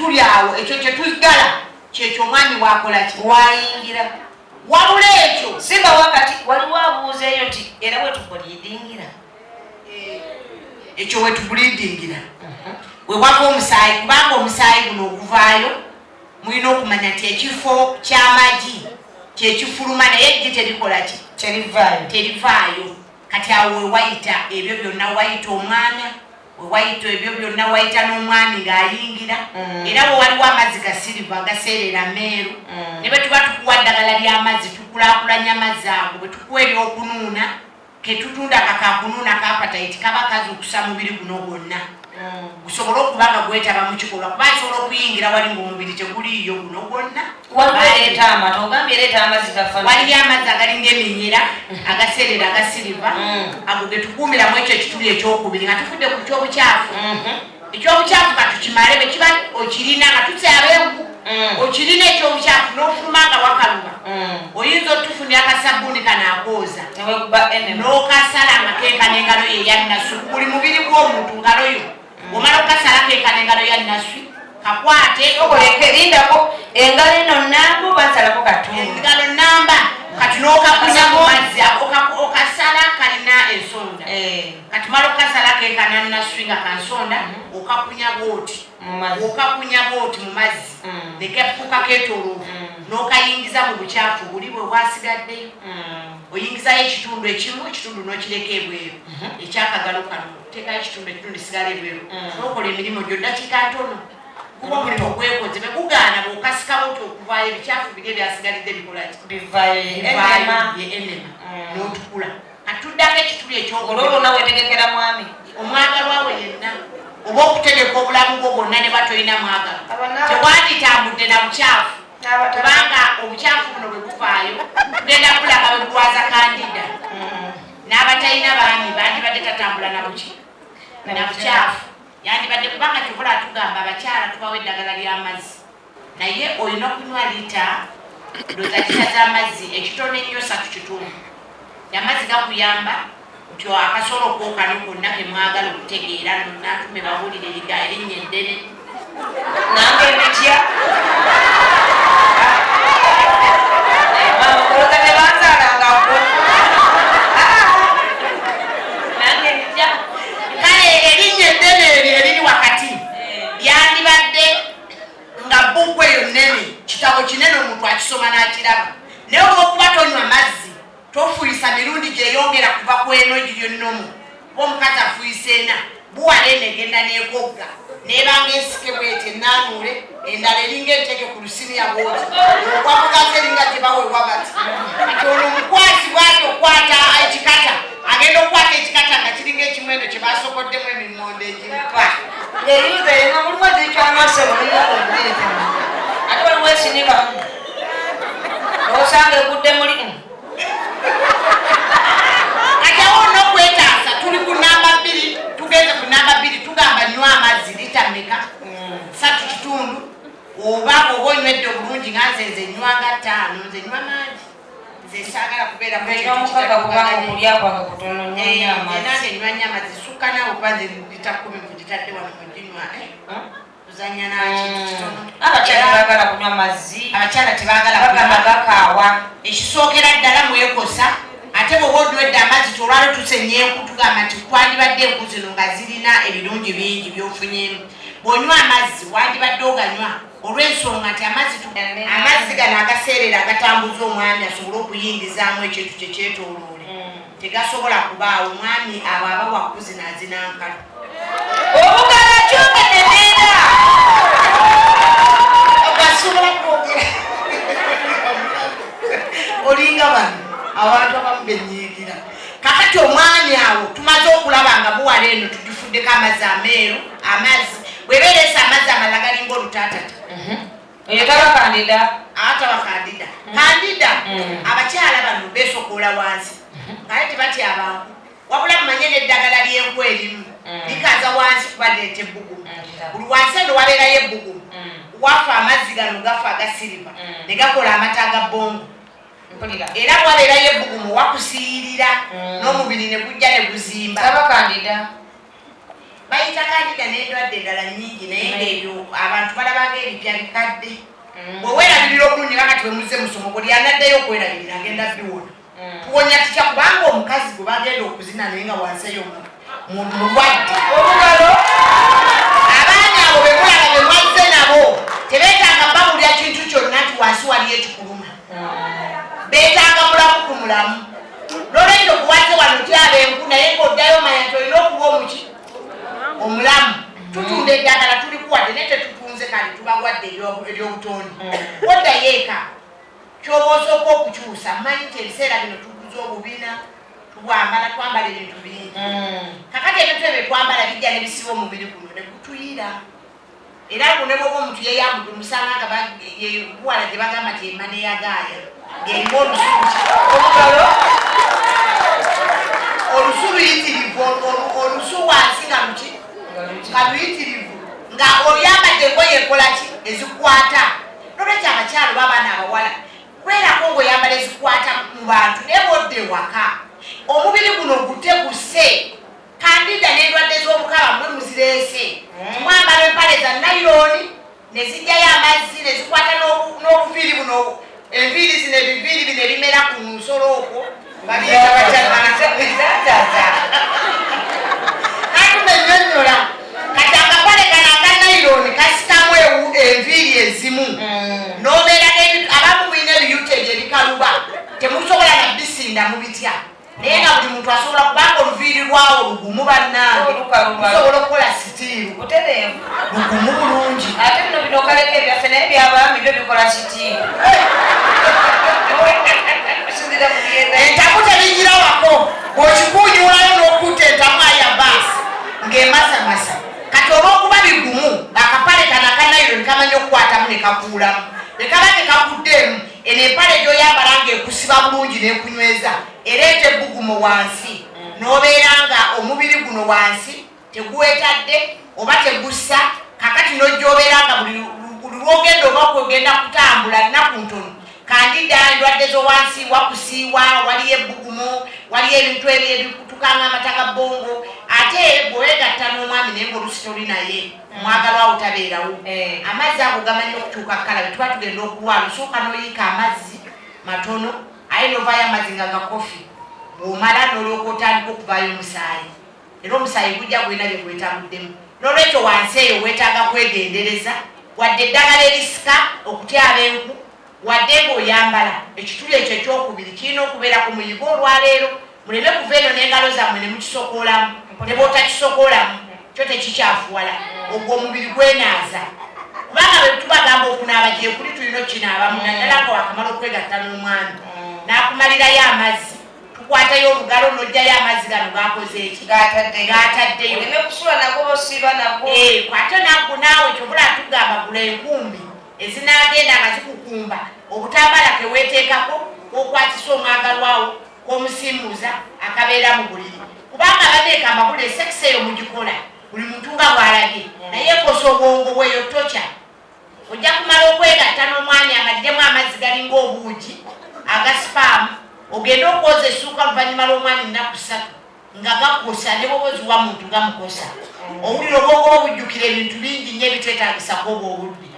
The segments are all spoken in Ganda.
tuli awo ekyo kye tugala kyekyo omwami wakola ki wayingira wabula ekyo simba wakati waliwo abuuzeeyo nti era wetukulidingira ekyo wetubulidingira wewava omusaayi kubanga omusaayi guno okuvaayo mulina okumanya nti ekifo ky'amagi kyekifuluma naye eggi terikola ki terivaayo kati awo wewayita ebyo byonna wayita omwana wewayita ebyo byonna wayita n'omwami ng'ayingira era bwe waliwo amazzi ga siriva agaseerera meeru ne bwe tuba tukuwa ddagala ly'amazzi tukulaakulanya amazzi ago bwe tukuwa ebyokunuuna ketutunda kakakunuuna kapatayiti kaba kazukusa mubiri guno gwonna gusobola okuba nga gwetaba mu kikolwa kuba asobola okuyingira wali ng'omubiri teguliiyo guno gwonna waliyo amazzi agalinga eminyera agaseerera agasiriva ago ge tukuumiramu ekyo ekituli ekyokubiri nga tufudde ku kyobukyafu ekyobukyafu katukimale bwe kiba okirina nga tusyaba enku okirina ekyobukyafu n'ofuluma nga wakaluba oyinza otufunira akasabbuuni kanakooza n'okasala nga kenkana engalo ye eyannaswi buli mubiri gw'omuntu ngalo yo omala okasala kenkana engalo yannaswi kakwate okolekerindako engalo eno namba obasalako katundu engalo namba kati n'okakunya mu mazzi okasala kalina ensonda kati mala okasala kenkana nnaswi nga kansonda okakunya bwoti mu mazzi nekefuuka ketoloovu n'okayingiza mu bukyafu buli bwe bwasigaddeyo oyingizayo ekitundu ekimu ekitundu n'okireka ebweru ekyakagalo kano teekayo ekitundu ekitundu esigala ebweru n'okola emirimu gyo ddakiika ntono kuba omuntu ogwekoze begugaana bw'okasikamu nti okuvaayo ebikyafu biri ebyasigalidde bikolaki bivaayo ye enema n'otukula atuddako ekituli ekyokololona wetegekera mwami omwagalwawo yenna oba okutegeka obulamu bwo bwonna ne batolina mwagalo tewanditambudde na bukyafu kubanga obukyafu buno bwe buvaayo tugenda kulaba bwe bulwaza kandida n'abatalina baami bandibadde tatambula na bukyafu yandibadde kubanga kyobola atugamba abakyala tubawo eddagala ly'amazzi naye olina okunywa lita ndoza lita z'amazzi ekitono ennyo 3 amazzi gakuyamba nti akasolo kookano konna kemwagala okutegeera Nantume bawulire erinnya eddene nange emitya kale erinnya eddene eryo eriri wakati lyandibadde nga bbuku eyo nnene kitabo kinene omuntu akisoma n'akiraba naye olwokuba tonywa mazzi tofuyisa mirundi gyeyongera kuva ku eno giryo nnomu kuba omukazi afuyisa ena buwala eno egenda n'ekogga nebanga ensike bwete enaanuule endala eringa enteke ku lusiniya bwoti okwamugaza eringa tebawewa bati kati ono omukwasi bwati okwata ekikata agenda okukwata ekikata nga kiringa ekimwendo kye basokoddemu emimmonde egimpa eyuza erina mulimu ezikyamasebo ate waliwo esinika osanga egudde muli kati awo n'okwetaasa tuli ku namba 2 tugeze ku namba 2 tugamba nywa amazzi lita mmeka 3 oba oba onywedde obulungi nga nze nywanga 5 nze nywa mangi nze saagala kubeera nange nywanya amazzi sukka naawe kuba nze lita 10 kugitadde wano muginywa tuzanya nakintu kitono abakyala kunywa mazzi abakyala tebaagala gakaawa ekisookera ddala mwekosa ate bwe odwedde amazzi tolwali tusenye enku tugamba nti twandibadde enku zino nga zirina ebirungi bingi byofunyemu bw'onywa amazzi wandibadde oganywa olw'ensonga nti amazzi gano agaseerera agatambuza omwami asobole okuyingizaamu ekintu kyekyetooloole tegasobola kubaawo omwami abo aba wakuzinaazinankalo obugala kyogedebeera gasobola kwogera olinga bano abantu abamu benyiigira kakati omwami awo tumaze okulaba nga buwala eno tugifuddeko amazzi ameeru amazzi bwebeeresa amazzi amala galinga olutaatata eyo tabakandida atabakandida kandida abakyala bano beesokoola wansi kale tebatyabanku wabula mumanye n'eddagala ly'enku erimu likaza wansi kuba leeta ebbugumu buli wansi eno wabeerayo ebbugumu wafa amazzi gano gafa agasiriva ne gakola amata aga bbongo era wabeerayo ebbugumu wakusiyirira n'omubiri ne gujja ne guzimba tabakandida bayita Kandida n'endwadde endala nnyingi naye ng'ebyo abantu balabanga ebipya bikadde bwe weerabirira obulungi nga kati bwe muzze musomo buli anaddeyo okwerabirira agenda biwona tuwonya tutya kubanga omukazi gwe bagenda okuzina naye nga wanseyo mulwadde olugalo abaana abo be mulaba be mwazze nabo tebeetaaga babulya kintu kyonna nti wansi waliyo ekikuluma beetaaga mulamu ku mulamu n'olwekyo kuwaze wano tyaba enku naye ng'oddayo manya nti olina okuba omuki omulamu tutunda eddagala tulikuwadde naye tetutunze kale tubagwadde ery'obutondi oddayo eka kyoba osooka okukyusa mmanyi nti ebiseera bino tuguza obubina tubwambala twambala ebintu bingi kakati ebintu ebyo twambala bijja ne bisiba omubiri guno ne gutuyira era gune bwoba omuntu yeyambudde omusanga nga buwala gye bagamba ti emane yagaaya ng'erimu olugalo olusu luyitirivu olusu wansi nga luki nga luyitirivu nga oyambadde engoye ekolaki ezikwata nolwekyo abakyalo babaana abawala kwerako ng'oyambala ezikwata mu bantu naye bodde ewaka omubiri guno guteguse Kandida n'endwadde z'obukaba mwe muzireese mwambala empale za nayironi ne zijjayo amazzi ne zikwata n'obuviiri buno enviiri zino ebiviiri bino ebimera ku nsolo okwo babiyita bakyalaaaza natume nnyonnyola kati akapale kano aka nayironi kasitamu enviiri ezimu n'obeera abamu mulina ebiyuteegi ebikaluba temusobola nabisinda mu bitya naye nga buli muntu asobola kubanga oluviiri lwawo lugumu bannange lusobola okukola sitiiru lugumu bulungi ate bino binokaleko ebyaffe naye byabami byo bikola sitiiru entamu tebigira wako bw'okikuunyulayo n'okutta entamu aya baasi ng'emasamasa kati olw'okuba bigumu akapale kana akanayiro kamanya okukwatamu ne kakuulamu ne kaba tekakuddeemu eno empale gy'oyambala ng'ekusiba bulungi n'ekunyweza ereeta ebbugumu wansi n'obeera nga omubiri guno wansi teguwetadde oba tegussa kakati n'ojjoobeera nga buli lwogenda oba kwegenda kutambula nnaku ntono Kandida endwadde z'owansi wakusiiwa waliyo ebbugumu waliyo ebintu ebikutukanga amata ga bbongo ate bwewegatta n'omwami naye ng'olusi toli naye omwagalwawo tabeerawo amazzi ago gamanyi okutuuka kkala bwe tuba tugenda okulwala osooka n'oyiika amazzi matono aye novaayo amazzi nga gakofi bw'omala n'olyoka otandika okuvaayo omusaayi era omusaayi gujja gwena bye gwetabuddemu n'olwekyo wansi eyo weetaaga kwegendereza wadde eddagala erisika okutyaba enku wadde ng'oyambala ekituli ekyo ekyokubiri kirina okubeera ku muyigo olwaleero muleme kuva eno n'engalo zammwe ne mukisokoolamu ne bw'otakisokoolamu kyo tekikyafuwala ogwo omubiri gwenaaza kubanga bwe tubagamba okunaaba gye kuli tulina okinaabamu naddala nga wakamala okwegatta n'omwami n'akumalirayo amazzi tukwatayo olugalo n'ojjayo amazzi gano gakoze eki gaataddeyo oleme kusula nago bosiiba nago kwate nagwo naawe kyobula tugamba gula enkumbi ezinagenda nga zikukumba obutambala keweteekako okwatisa omwagalwawo k'omusimbuza akabeera mu buliri kubanga bateekamba buli esekisi eyo mugikola buli muntu nga bw'alabye naye kosa obwongo bweyo tokya ojja kumala okwegatta n'omwami agaddemu amazzi galinga obuugi agasipaamu ogenda okwoza essuuka luvannyuma lw'omwami nnaku 3 nga gakosa ne bobozi wa muntu gamukosa owulira obwongo obujjukira ebintu bingi nnyo ebitwetagisako obwo obudde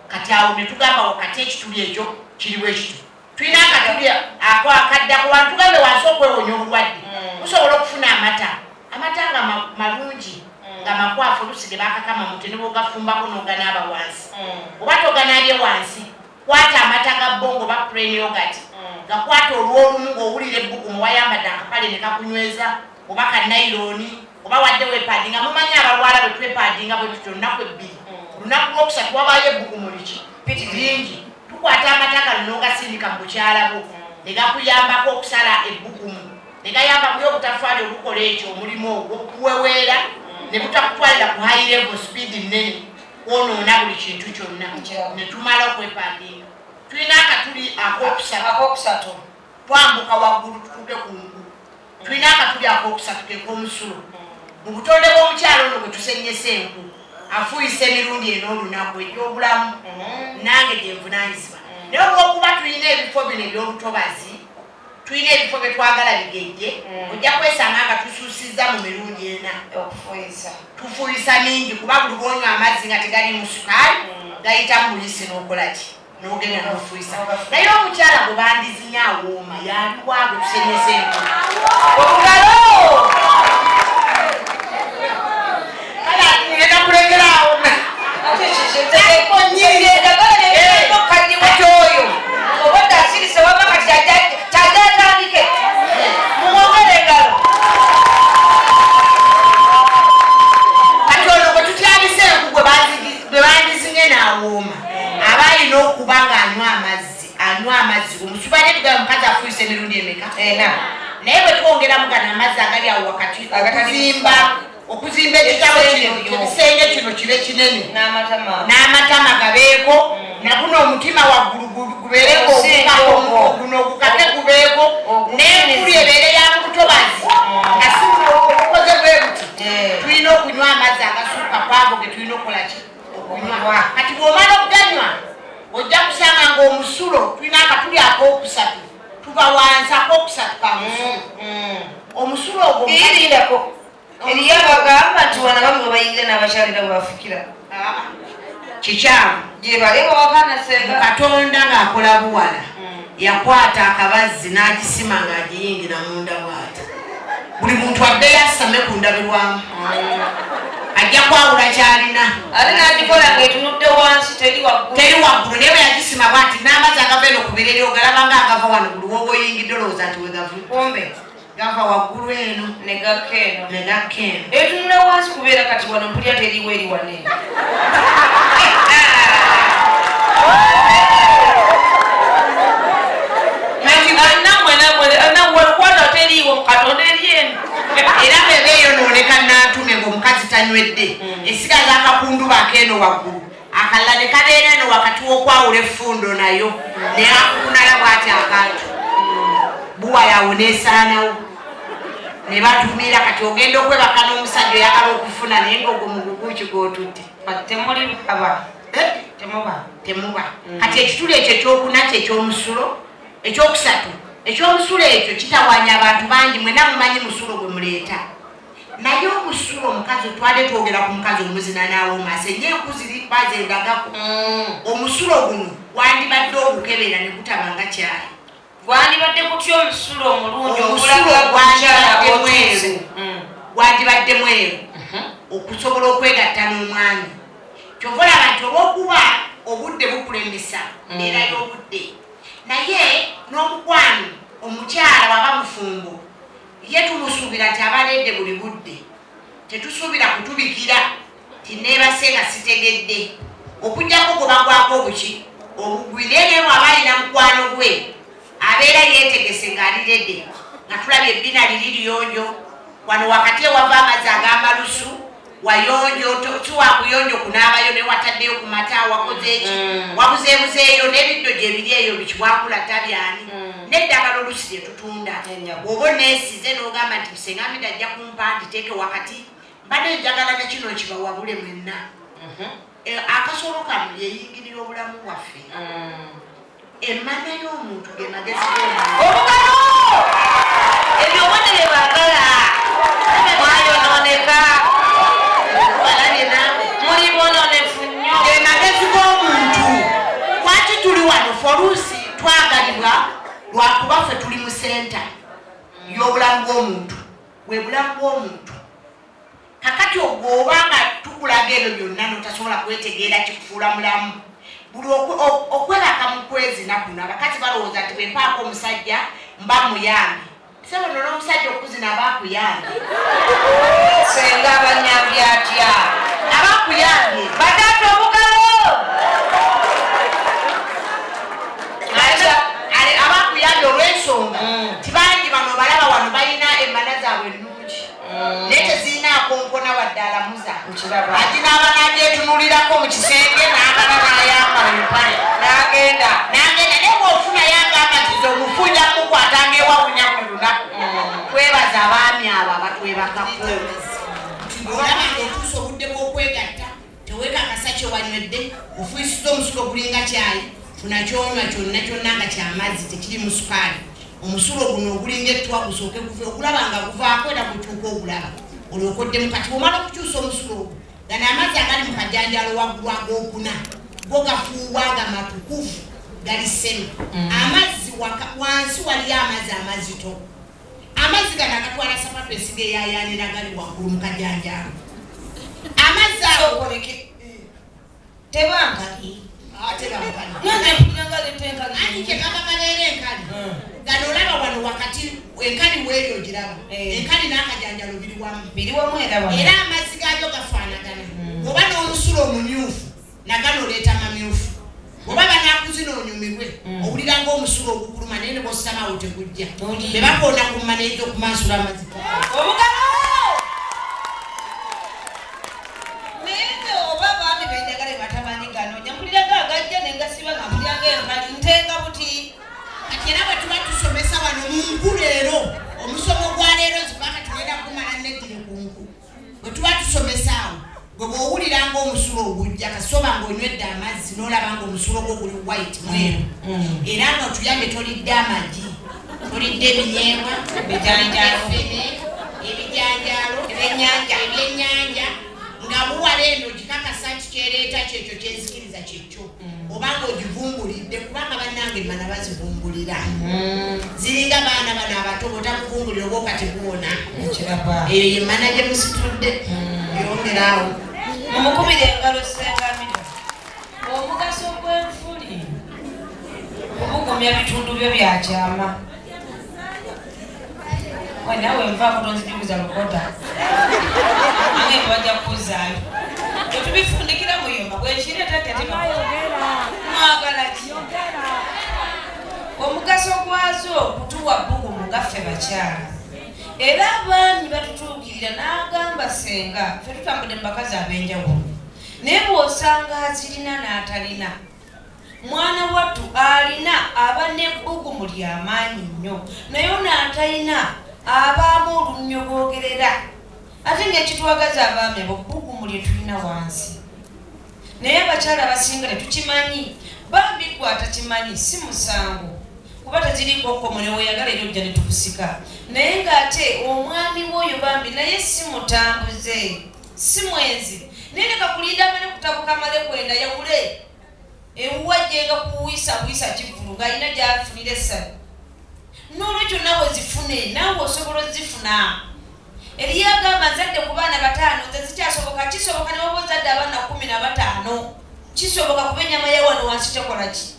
kati awo ne tugamba wakati ekituli ekyo kiriwo ekitu tulina akatuli ako akadda ku bantu tugambe wansi okwewonya obulwadde musobola okufuna amata nga malungi nga makwafu olusi ge bakakama mute ne bwogafumbako n'oganaaba wansi oba toganaabye wansi kwata amata ga bbongo ba plain yogurt gakwata olw'olumu ng'owulira ebbugumu wayambadde akapale ne kakunyweza oba kanayironi oba wadde weepaadinga mumanyi abalwala bwe twepaadinga bwe tutyo lunaku ebbiri olunaku lwokusatu wabayo ebbugumu liki lingi tukwata amata gano n'ogasindika mu bukyalabo ne gakuyambako okusala ebbugumu ne gayamba buli obutafaali olukola ekyo omulimu ogwo okuweweera ne butakutwalira ku high level speed nnene kwonoona buli kintu kyonna ne tumala okwepaadinga tulina akatuli akokusatu twambuka waggulu tutuuke ku ngulu tulina akatuli akokusatu kek'omusulo mu butonde bw'omukyalo ono bwe tusenyesa enku afuuyisa emirundi en'olunaku egy'obulamu nange gye nvunaanyizibwa naye olw'okuba tulina ebifo bino eby'obutobazi tulina ebifo bye twagala bigejje ojja kwesanga nga tusuusizza mu mirundi ena tufuuyisa mingi kuba buli lwonywa amazzi nga tegalimu sukaali gayita mu buyisi n'okola ki n'ogenda n'ofuuyisa naye omukyala gwe bandizinya awooma yaliwagwe tusenyesa enkola obugalo kala ngenda kulegera awona oyo obadde asirise waba kati kyajatandike mumwogere engalo kati ono gwe tutyabise enkugwe bwe bandizinye n'awooma aba alina okuba ng'anywa amazzi omusubane tugaba omukazi afuuyisa emirundi emeka naye bwe twongeramu gano amazzi agali awo wakati okuzimba ekitabo ekisenge kino kibe kinene n'amatama gabeeko naguno omutima waggulu gubeereko guno ogukake gubeeko n'enkulu ebeere ya mu butobazi nga si obukoze bwe buti tulina okunywa amazzi agasuuka kwago ge tulina okukolaki okunywa kati bw'omala okuganywa ojja kusanga ng'omusulo tulina akatuli ak'okusatu tuba wansi ak'okusatu ka musulo omusulo ogwo eriyo abagamba nti wana bamwe bayingira n'abakyalira bwafukira kikyamu gye baleba wakana Senga Katonda ng'akola buwala yakwata akabazzi n'agisima ng'agiyingira munda bw'ati buli muntu addeyo asame ku ndabirwamu ajja kwawula kyalina ate n'agikola ng'etunudde wansi teri waggulu naye bwe yagisima bw'ati n'amazzi agava eno ku bireri ogalaba ng'agava wano buli woba oyingidde olowooza nti wegavukombe gava waggulu eno negakka eno etunula wansi kubeera kati wano mpulya teriwo eri wane anakwata teriwo mukatonda eryeno era bweba eyonooneka Nantume ng'omukazi tanywedde esigaza akakundu bakeeno waggulu akalala ne kabeera eno wakati w'okwawula effundo nayo ne akunala bw'ati akantu buwa yawo neesaanawo ne batumira kati ogenda okwebaka n'omusajja oyagala okufuna naye ng'ogwo muguguki gw'otudde temuba kati ekituli ekyo ekyokuna kyekyomusulo ekyokusatu ekyomusulo ekyo kitawanya abantu bangi mwena mumanyi musulo gwe muleeta naye omusulo omukazi twale twogera ku mukazi omuzina n'awooma senye enku ziri bazendagako omusulo guno wandibadde ogukebera ne gutabanga kyayi gwandibadde kutya omusulo omulungi gwandibadde mweru okusobola okwegatta n'omwami kyova olaba nti olw'okuba obudde bukulembesa mbeera y'obudde naye n'omukwano omukyala waba mufumbo ye tumusuubira nti abaledde buli budde tetusuubira kutubikira tineebase nga sitegedde okugjako gwe bagwako obuki obugwi naye bw'aba alina mukwano gwe abeera yeetegese ng'aliredde nga tulabye ebbina liri liyonjo wano wakati ewava amazzi ag'amalusu wayonjo tiwakuyonjo kunaabayo ne wataddeyo ku mata wakoze eki wabuzeebuzeeyo n'ebiddo gye biri eyo bikiwakula tabyani n'eddagala olusi lye tutunda bw'oba oneesize n'ogamba nti Senga Hamidah ajja kumpa nditeeke wakati mbadde njagala ne kino kibawabule mwenna akasolo kano yeyingirira obulamu bwaffe emmana y'omuntu ge magezi obugalo ebyo obadde bye baagala mwayonooneka muli bononefu nnyo ge magezi g'omuntu lwaki tuli wano foluusi twagalibwa lwakuba ffe tuli mu senta y'obulamu bw'omuntu bwe bulamu bw'omuntu kakati ogwo obanga tukulaga ebyo byonna n'otasobola kwetegeera kikufuula mulamu buli okwebaka mu kwezina kuno abakazi balowooza nti bwempaako omusajja mba muyambi sebo nono omusajja okuzina abakuyambye Senga abanyambye atya abakuyambye bataata obugalo abakuyambye olw'ensonga tibangi bano balaba wano balina emmana zaabwe ennungi naye tezirinakonkona wadde alamuza aginaaba n'agyetunulirako mu kisenge n'agala n'ayambala empale n'agenda naye bw'ofuna yangamba nti ze omufunya mukwatanga ewawunya buli lunaku twebaza abaami abo abatwebakako olaba ng'otuusa obudde bw'okwegatta teweekakasa kye wanywedde ofuisiza omusulo gulinga kyayi funa kyonywa kyonna kyonna nga kyamazzi tekiri mu sukaali omusulo guno ogulinga ettwa gusooke guve okulaba nga guvaako era kukyuka okulaba olwokoddemu kati bwomala okukyusa omusulo ogwo gano amazzi agali mu kajanjalo waggulu ag'okuna go gafuuwa nga matukuvu gali semi amazzi wansi waliyo amazzi amazito amazzi gano agatwala sapatu esiga eyayanira gali waggulu mu kajanjalo amazzi ago tebankali anti kyekakakaleera enkali gano olaba wano wakati enkali weeri ogiraba enkali n'akajanjalo biri wamu era amazzi gaayo gafaanagana oba n'omusulo omumyufu nagano oleeta mamyufu oba banakuzina onyumirwe owulira ng'omusulo ogukuluma naye ne bositamawo tegujja be bakoona ku maneeja okumansula amazzi era bwe tuba tusomesa wano mu nku leero omusomo gwa leero zibanga tugenda kumala neddire ku nku bwe tuba tusomesa awo gwe bw'owulira ng'omusulo ogujja kasoba ng'onywedde amazzi n'olaba ng'omusulo gwo guli white mweru era nga otuyambe tolidde amagi tolidde ebinyeebwa fene ebijanjalo ebyennyanja nga buwala eno gikakasa kikyereeta kyekyo kyenzikiriza kyekyo obanga ogivumbulidde kubanga bannange mana bazivumbulira ziringa baana bano abato botamuvumbulira oba okati kuwona eyo ye mana gye musitudde yongeraawo mumukubira engalo Senga Hamidah omugaso gw'enfuli obugumya bitundu byo byakyama nawe nvaako tonzijuguza lukota ange bajja kukuzaayo tetubifundikira muyoma bwekireeta mwagala ki omugaso gwazo kutuwa bbugumu ngaffe bakyala era abaami batutuukirira n'agamba Senga ffe tutambudde mu bakazi ab'enjawulo naye bw'osanga azirina n'atalina mwana wattu alina aba n'ebbugumu ly'amaanyi nnyo naye n'atalina abaamu olunnyogogerera ate ng'ekitwagaza abaami abo bbugumu lye tulina wansi naye abakyala abasinga tetukimanyi bambi gwe atakimanyi si musango kuba teziriko okomonewo oyagala eri ojja ne tukusika naye ng'ate omwami w'oyo bambi naye si mutambuze si mwenzi naye leka kulinda amane kutabuka amale kwenda yawule ewuwa gyenga kuwisa kivulu ng'alina gy'afunira essali n'olwekyo nawe zifune nawe osobola ozifuna eriyo agamba nzadde ku baana 5 nze zikyasoboka kisoboka ne waba ozadde abaana 15 kisoboka kuba ennyama ya wano wansi tekola ki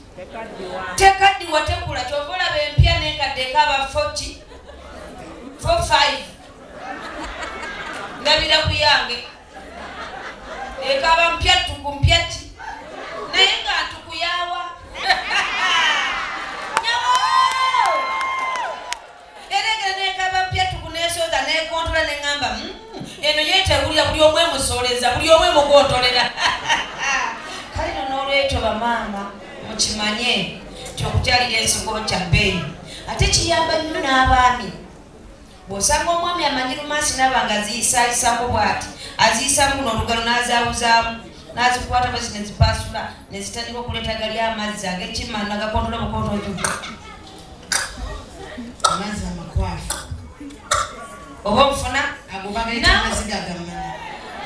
tekaddiwa tekula kyova olaba empya n'enkadde ekaba 45 ndabira ku yange ekaba mpyattu ku mpyatti naye nga ntukuyawa eregera nekaba mpyattu kuneesooza nekontola neŋŋamba eno yeetewulira buli omwe musoleza buli omwe mugontolera kale no n'olwekyo bamaama mukimanye kyokukyalira ensigo kya bbeeyi ate kiyamba nnyo n'abaami bw'osanga omwami amanyi lumansi nabanga aziyisaayisako bw'ati aziyisamu guno olugalo n'azaawuzaamu n'azikwata bwezi nezipasula nezitandika okuleeta gali amazzi ag'ekima nagakontola bukontojo amazzi amakwafu oba omufuna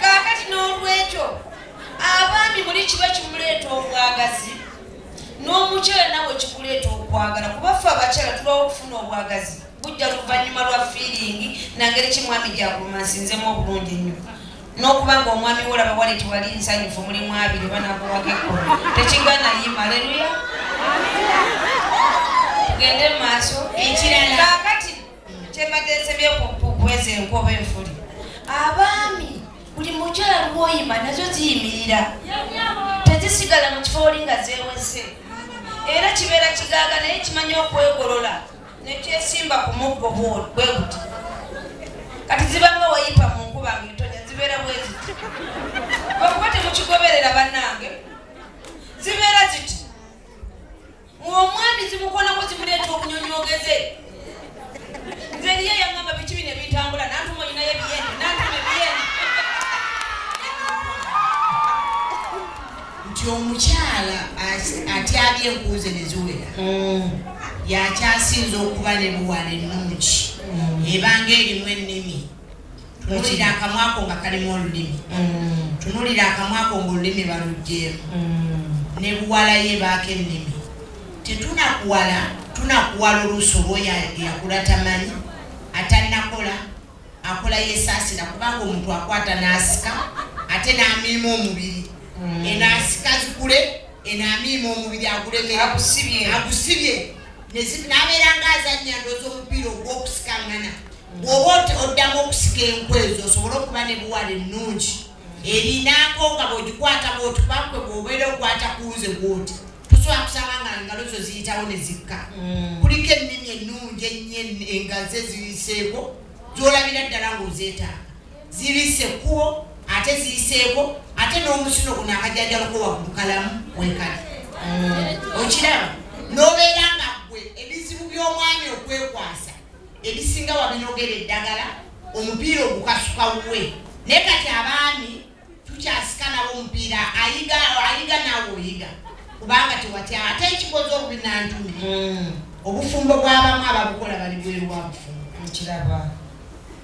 kaakati n'olwekyo abaami muli kiba kimuleeta obwagazi n'omukyala nawe kikuleeta okwagala kuba ffe abakyala tulwawo okufuna obwagazi bujja luvannyuma lwa fiiringi nangeri kimwami gyakulumansinzemu obulungi ennyo n'okubanga omwami wolaba wali tiwali nsanyufu mulimu abiri banakuwako ekkono tekigana yima aleluya tugende mu maaso ekirala kaakati kyembadde nsebye kukweza enkoba enfuli abaami buli mukyala lwoyima nazo ziyimirira tezisigala mu kifo oli nga zeewese era kibeera kigaaga naye kimanyi okwegolola nekyesimba ku muggo bwe guti kati zibanga wayipa mu nkuba ng'etonya zibeera bwezi okuba temukigoberera bannange zibeera ziti omwami zimukonako zimuleeta obunyonyogeze nze eriyo yaŋŋamba biki bino ebitambula Nantume olinayo ebiyende Nantume ebiyende nti omukyala atyabye enkuuze ne ziwera yakyasinza okuba ne buwala ennungi ebanga erimu ennimi tunulira akamwako nga kalimu olulimi tunulira akamwako ng'olulimi balugjeemu ne buwala ye baako ennimi tetunakuwala tunakuwala oluusi olwoyo yakula tamanyi atannakola akola yesaasira kubanga omuntu akwata n'asika ate n'amiima omubiri enaasika zikule enamiima omubiri agusibye n'abeera ng'azannya ndoozi omupiira ogw'okusikangana bw'oba oddamu okusika enku ezo osobola okuba ne buwala ennungi erinako nga bw'ogikwata bw'oti bakwe bw'obeera okwata kuuze bw'oti tosobola kusanga nga engalo zo ziyitawo ne zikka kuliko ennimi ennungi ennyo engaze ziyiseeko z'olabira ddala ng'ozeetaaga zibisse ekkubo ate ziyiseeko ate n'omusino guno akajanjaloko waggukalamu wekali okiraba n'obeera nga ggwe ebizibu by'omwami okwekwasa ebisinga wabinogera eddagala omupiira ogukasuka wuwe naye kati abaami tukyasika nabo omupiira ayiga naawe oyiga kubanga tewatya ate ekikoze obubi Nantume obufumbo bw'abamu ababukola bali bweru wa bufumbo nkiraba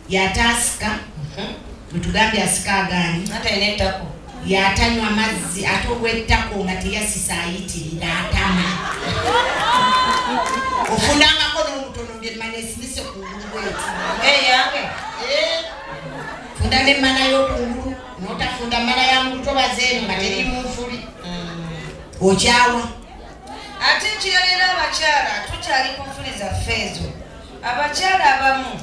yataasika bwetugambye asika agaani yatanywa amazzi ate ogw'ettako nga teyasisa ayitirira atama ofundangako n'omutono ng'emmana esinise ku ngulu bweti yange funda n'emmana y'okungulu n'otafunda mmana ya mu lutobazeeno nga teri mu nfuli okyawa ate ekiralira abakyala tukyali ku nfuli zaffe ezo abakyala abamu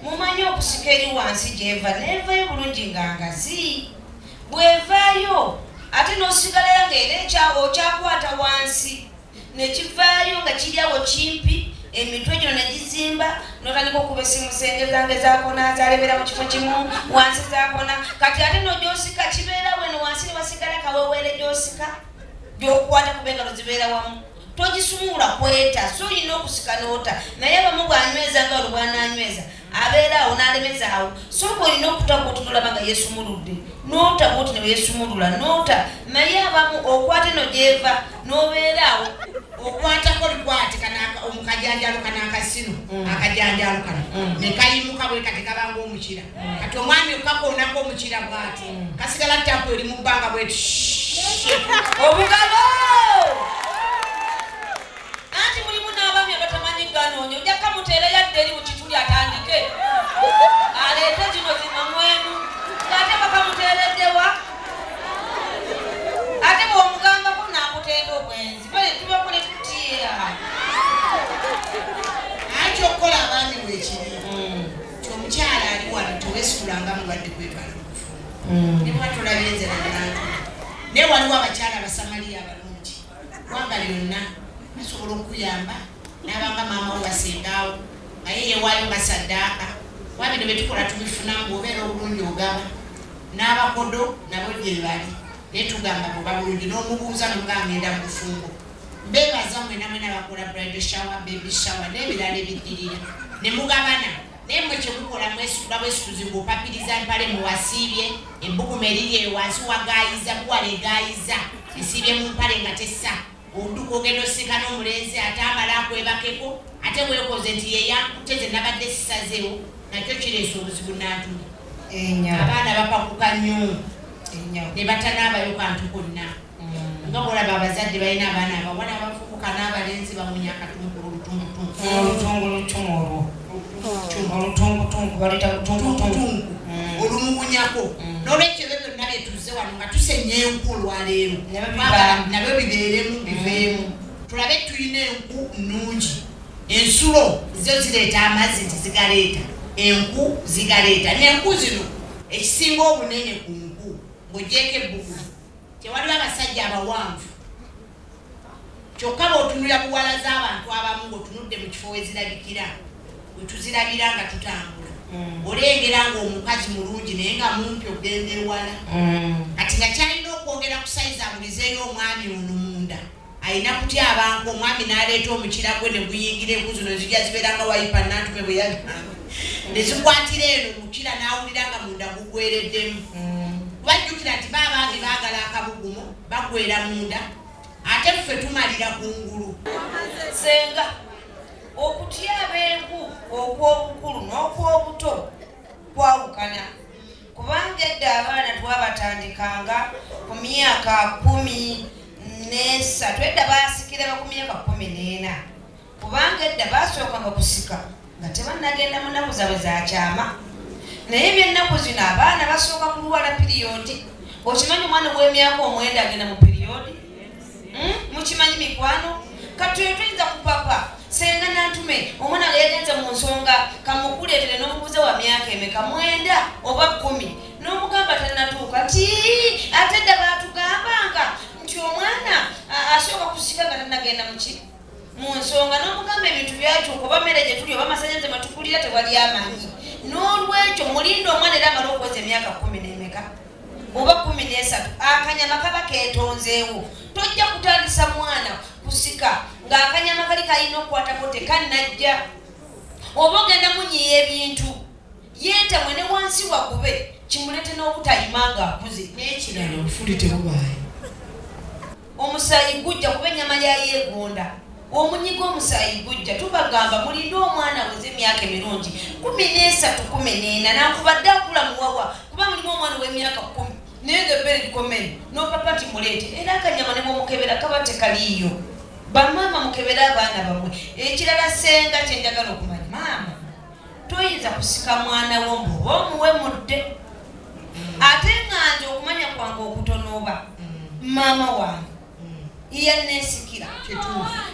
mumanyi okusika eri wansi gyeva neevayo bulungi nga ngazi bwevaayo ate n'osigalayo ng'era okyakwata wansi nekivaayo nga kiryawo kimpi emitwe gino negizimba n'otandika okuba essimu senge zange zakona zalebera mu kifo kimu wansi zakona kati ate n'ogyosika kibeera weno wansi ne wasigala kaweweere gyosika gyokukwata kuba engalo zibeera wamu togisumula kweta so olina okusika n'ota naye abamu bwanyweza nga olwo bwananyweza abeera awo n'alemeza awo so bwolina okutaka otunulaba nga yeesumuludde noota bwoti ne weesumulula noota naye abamu okwate no gyeva n'obeera awo okwatako likwate omukajanjalo kana akasino akajanjalo kana ne kayimuka bwe kati kabanga omukira kati omwami okakoonako omukira bwati kasigala tapu eri mu bbanga bweti obugalo anti mulimu n'abaami abatamanyi ganoonya ojja kamuteera yadde eri mu kituli atandike aleete zino zimamwemu ng'ate bakamuteereddewa ate bw'omugambako n'akutenda obwenzi bale tubakole tutiira anti okukola abaami bwekiri kyomukyala ali wano teweesitulanga mulwadde kwetwala obufumu ne bwa tulabye nze nanantu naye waliwo abakyala abasamaliya abalungi wanga lyonna basobola okuyamba n'abanga maama we basengaawo naye yewaayo nga saddaaka wabino betukola tubifuna ng'obeera obulungi ogaba n'abakodo nabo gye bali naye tugamba bwe balungi n'omubuuza nomugangenda mu bufungo mbeebaza mwenamwena bakola bride shower baby shower n'ebirala ebiddirira ne mugabana naye mwe kyemukola mwesitula bwesituzi ng'opapiriza mpale muwasiibye ebbuguma eriri wansi wagaayiza buwala egaayiza esiibye mu mpale nga tessa odduka ogenda osika n'omulenzi ate amala akwebakeko ate weekoze nti yeyankute ze nabadde sisazeewo nakyo kireesa obuzibu Nantume abaana bapakuka nnyo ne batanaabayo kantu konna nga bwolaba abazadde balina abaana abawala abavubuka n'abalenzi bamunya akatungulu olumugunyako n'olwekyo ebyo byonna byetuze wano nga tusenya enku olwaleero nabyo bibeeremu biveemu tulabe tulina enku nnungi ensulo zo zireeta amazzi nti zigaleeta enku zigaleeta n'enku zino ekisinga obunene ku nku ng'ogyeko ebbugulu tewaliwo abasajja abawanvu kyokka bw'otunulira buwala z'abantu abamu ng'otunudde mu kifo wezirabikira wetuzirabira nga tutambula olengera ng'omukazi mulungi naye nga mumpi okugenda ewala kati nga kyalina okwongera ku sayizi abulizeeyo omwami ono munda alina kutya abantu omwami n'aleeta omukira gwe ne guyingira enku zino zijja zibeera nga wayipa Nantume bwe yagamba ne zikwatira eno omukira n'awulira nga munda gugwereddemu bajjukira nti baabange baagala akabugumo bagwera munda ate ffe tumalira ku ngulu senga okutya abengu okw'obukulu n'okw'obuto kwawukana kubanga edda abaana twabatandikanga ku myaka 13 edda baasikira ku myaka 14 kubanga edda baasookanga kusika nga tebannagenda mu nnaku zaabwe zakyama naye by'ennaku zino abaana basooka kuluwala piriyodi. Okimanyi omwana w'emyaka 9 agenda mu piriyodi? Mukimanyi mikwano? Kati tuyinza kupapa Senga Nantume omwana yagenze mu nsonga kamukuleetere n'omubuuza wa myaka emeka 9 oba 10 n'omugamba tannatuuka nti ate dda baatugambanga nti omwana asooka kusika nga tannagenda mu nsonga n'omugamba ebintu byakyuka oba mmere gye tuli oba amasannyalaze matukulira tewali amanyi n'olwekyo mulinde omwana era amala okuweza emyaka 10 n'emeka oba 13 akanyama kaba keetonzeewo. Tojja kutandisa mwana kusika ng'akanyama kali kalina okukwatako tekannajja oba ogenda munyiya ebintu yeetamwe ne wansi wagube kimulete n'obutayima ng'akuze. N'ekirala obufuli tebubaayo. Omusaayi gujja kuba ennyama yayeegonda omunyiga omusaayi gujja tubagamba mulinde omwana weze emyaka emirungi 13 14 nankubadde akula muwawa kuba mulimu omwana w'emyaka 10 naye ng'ebbere likomere n'opapa timuleete era akanyama ne bwomukebera kaba tekaliiyo. Bamaama mukebera abaana bamwe. Ekirala Senga kyenjagala okumanya maama toyinza kusika mwana wo mbu omuwe mudde ate nganje okumanya kwange okutonooba maama wange iyanneesikira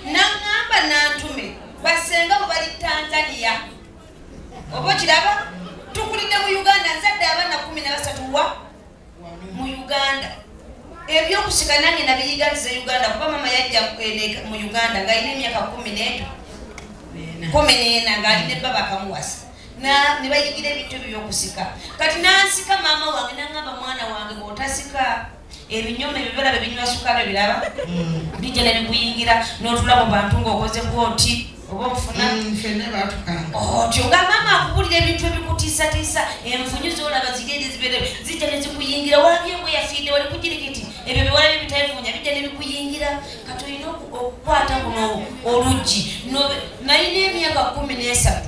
naŋŋamba Nantume basenga bwe bali Tanzania oba kiraba tukulidde mu Uganda nzadde abaana 13 wa mu Uganda ebyokusika nange nabiyigaliza Uganda kuba mama yajja mu Uganda ng'alina emyaka 14 ng'alina baba akamuwasa ne bayigira ebintu ebyokusika. Kati nansika maama wange naŋŋamba mwana wange bw'otasika ebinyoma ebibala bebinywa sukaali biraba bijja ne bikuyingira n'otula mu bantu ng'okoze bwoti oba ofuna otyo nga maama akubulira ebintu ebikutiisatiisa enfunyu z'olaba zigende zibeere zijja ne zikuyingira walabyembwe yafiidde wali kujirikiti ebyo biwalabi bitabifunya bijja ne bikuyingira. Kati olina okukwata buno oluggi nalina emyaka 13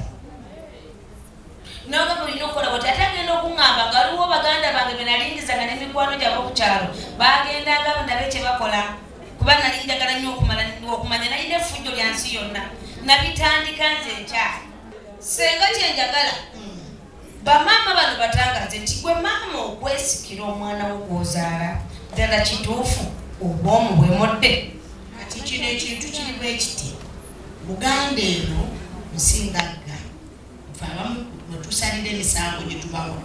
nagamba olina okukola bwoti ate agenda okuŋŋamba nga waliwo baganda bange benalingizanga n'emikwano gyabwe ku kyalo bagendanga nabe kye bakola kuba nali njagala nnyo okumanya nalina effujjo lya nsi yonna nabitandika nze nkyali. Senga kyenjagala bamaama bano batangaze nti gwe maama okwesikira omwana wo gwozaala ddala kituufu oba omuwemodde. Kati kino ekintu kiri bwe kiti Buganda eno nsingagga nfe abamu mwetusalira emisango gye tubawa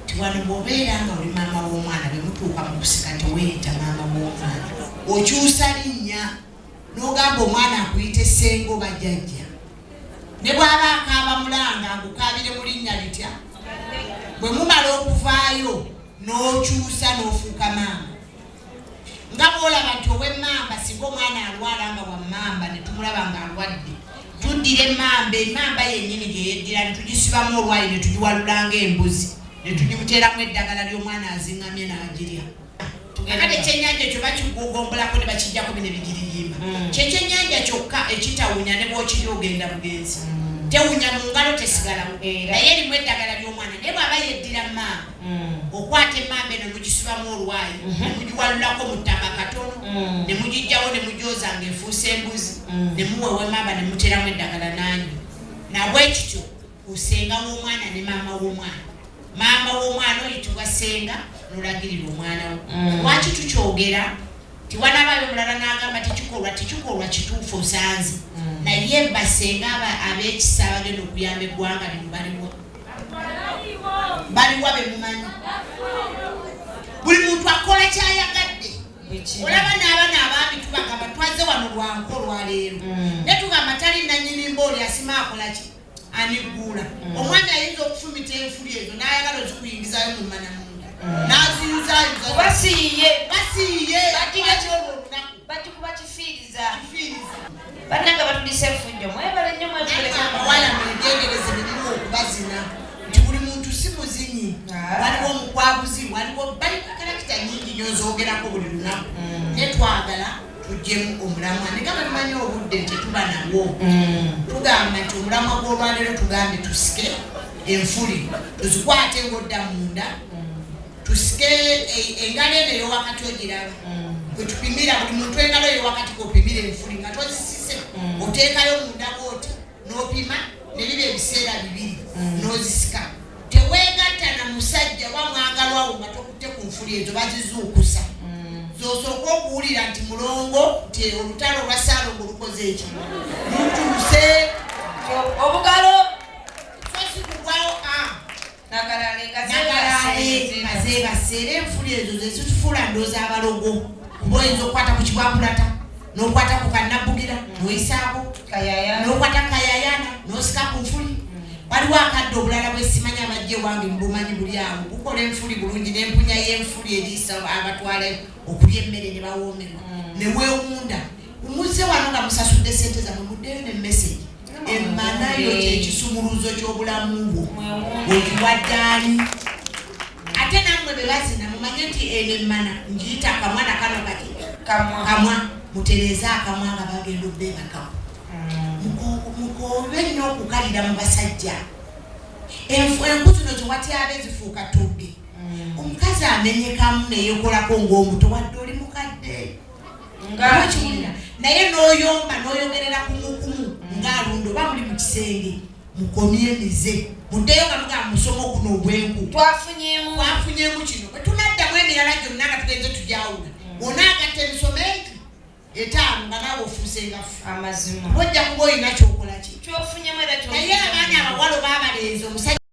tiwano bw'obeera nga oli maama w'omwana bwe mutuuka mu kusika teweeta maama w'omwana okyusa linnya n'ogamba omwana akuyite Senga oba jjajja ne bw'aba akaaba mulanga ngukaabire mu linnya litya bwe mumala okuvaayo n'okyusa n'ofuuka maama nga bw'olaba nti ow'emmamba singa omwana alwala nga wammamba ne tumulaba ng'alwadde tuddira emmamba yennyini gye yeddira ne tugisibamu olwayi ne tugiwalulanga embuzi ne tugimuteeramu eddagala ly'omwana aziŋŋamye n'agirya. Kati ekyennyanja ekyo bakigogombolako ne bakijjako bino bigiriyimba kyekyennyanja kyokka ekitawunya ne bw'okirya ogenda bugenzi tewunya mu ngalo tesigalawo naye erimu eddagala ly'omwana naye bw'aba yeddira maama okwata emmamba eno mugisibamu olwayi ne mugiwalulako mu ttaka katono ne mugijjawo ne mugyoza ng'efuusa embuzi ne muwewa emmamba ne muteeramu eddagala nanyo nabwekityo osenga w'omwana ne maama w'omwana. Maama w'omwana oyitibwa Senga n'olagirira omwana wo. Lwaki tukyogera tiwanabaayo omulala n'agamba tekikolwa kituufu osanze naye basenga ab'ekisa abagenda okuyamba eggwanga lino baliwa bemumanyi buli muntu akola kyayagadde. Olaba n'abaana abambi tubagamba twaze wano lwanko olwaleero ne tugamba tali nannyini mbooli asima akolaki anigguula omwana ayinza okufumita enfuli ezo n'ayagala ozikuyingizayo mu mmanamunda n'aziyuzayuza basiiye bagikuba kifiiriza bannanga batulisa effujjo mwebale nnyo mwebaleabawala mwegendereze birimu okubazina nti buli muntu si muzinyi waliwo omukwabuzi waliwo bali karakita nyingi nyo zoogerako buli lunaku ne twagala tujjemu omulamwa ne kama tumanyi obudde tetuba nawo tugamba nti omulamwa gw'olwaleero tugambe tusike enfuli tuzikwate ng'odda munda tusike engalo eno ey'owakati ogiraba bwe tupimira buli muntu engalo ey'owakati k'opimira enfuli nga tozisise oteekayo munda bw'oti n'opima ne biba ebiseera bibiri n'ozisika teweegatta na musajja Omwagalwawo nga tokutte ku nfuli ezo bazizuukusa z'osooka okuwulira nti mulongo nti olutalo lwa Ssaalongo lukoze eki lutuuse obugalo sosi kugwawo nakalale kazeebaseera enfuli ezo zezitufuula ndooza abalogo kuba oyinza okukwata ku kibwakulata n'okwata ku kannabugira n'oyisaako n'okwata kayayana n'osika ku nfuli waliwo akadde obulala bwesimanya abajja ewange mubumanyi buli awo bukola enfuli bulungi n'empunya y'enfuli eriisa abatwala okulya emmere ne bawoomerwa ne weewunda muze wano nga musasudde sente zammwe muddeyo n'emmesegi emmanayo kyekisumuluzo ky'obulamu bwo ogiwaddaani ate nammwe be bazina mumanye nti eno emmana ngiyita akamwana kano kati kamwa mutereeza akamwa nga bagenda obbeebakamu mukoobe nnyo okukalira mu basajja enku zino ziwatyabe zifuuka tubbi omukazi amenyekamu neyekolako ng'omuto wadde oli mukadde ngakiwulira naye n'oyomba n'oyogerera kumukumu ng'alunda oba muli mu kisenge mukomye emize muddeyo nga mugamba musomo guno ogw'enku twafunyemu kino bwe tunaddamu emirala gyonna nga tugenze tujawula onaagatta emisomo egi etaano nga naawe ofuuse ngafu amazima ojja kuba olina kyokola ki kyofunyemu era naye abaana abawala oba abalenzi omusajja